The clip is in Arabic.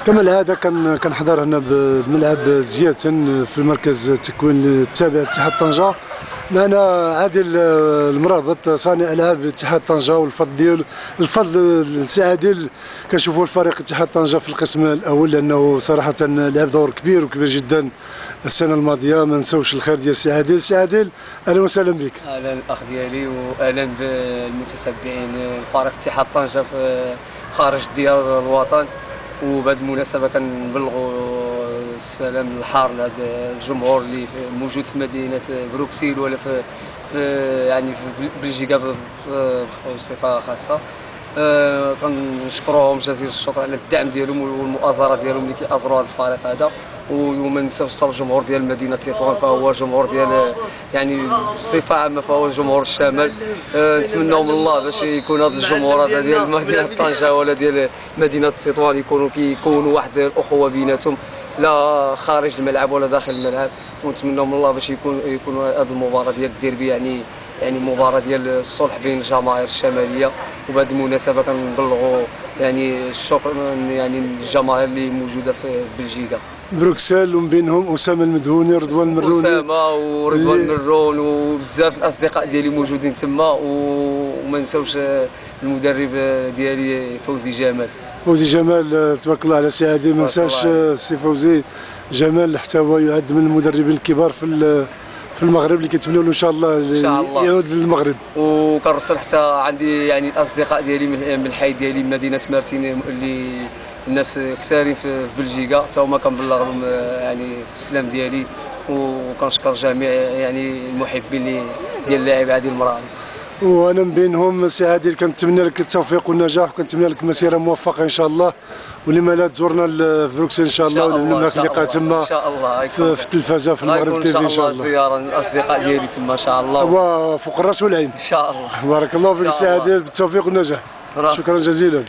كما العاده كنحضر هنا بملعب زياتن في المركز التكوين التابع لاتحاد طنجه. معنا عادل المرابط صانع العاب اتحاد طنجه، الفضل سي عادل كنشوفوا الفريق اتحاد طنجه في القسم الاول لانه صراحه لعب دور كبير جدا السنه الماضيه. ما نساوش الخير ديال سي عادل. سي عادل اهلا وسهلا بك. اهلا الاخ ديالي واهلا بالمتتبعين فريق اتحاد طنجه في خارج ديال الوطن. وبهذه المناسبه كنبلغوا السلام الحار لهذا الجمهور اللي موجود في مدينه بروكسيل ولا في يعني في بلجيكا بصفه خاصه. كنشكروهم جزيل الشكر على الدعم ديالهم والمؤازره ديالهم اللي كيأزروا هذا الفريق هذا. وما ننساوش حتى الجمهور ديال مدينه تطوان، فهو جمهور ديال يعني بصفه عامه فهو جمهور الشمال. نتمنوا من الله باش يكون هذا الجمهور هذا ديال مدينه طنجه ولا ديال مدينه تطوان كيكونوا واحد الاخوه بيناتهم، لا خارج الملعب ولا داخل الملعب. ونتمنوا من الله باش يكون هذه المباراه ديال الديربي يعني مباراه ديال الصلح بين الجماهير الشماليه. وبهذه المناسبه كنبلغوا يعني الشكر يعني الجماهير اللي موجوده في بلجيكا بروكسل، ومن بينهم اسامه المدهوني، رضوان المروني. اسامه ورضوان المرون وبزاف الاصدقاء ديالي موجودين تما. وما نساوش المدرب ديالي فوزي جمال. تبارك الله على سي عادل. ما نساش السي فوزي جمال حتى هو يعد من المدربين الكبار في المغرب اللي كنتمنوا له ان شاء الله يعود للمغرب. وكنرسل حتى عندي يعني الاصدقاء ديالي من الحي ديالي مدينه مارتين اللي الناس كثارين في بلجيكا، حتى هما كنبلغ لهم يعني السلام ديالي. وكنشكر جميع يعني المحبين ديال اللاعب عادل المرابط. وانا من بينهم سي عادل كنتمنى لك التوفيق والنجاح، وكنتمنى لك مسيره موفقه ان شاء الله. ولما لا تزورنا في بروكسل ان شاء الله ونعملوا معك لقاء تما ان شاء الله في التلفزه في المغرب تي في ان شاء الله. زياره الاصدقاء ديالي تما ان شاء الله وفوق الراس والعين ان شاء الله. بارك الله فيك سي عادل، بالتوفيق والنجاح. شكرا جزيلا.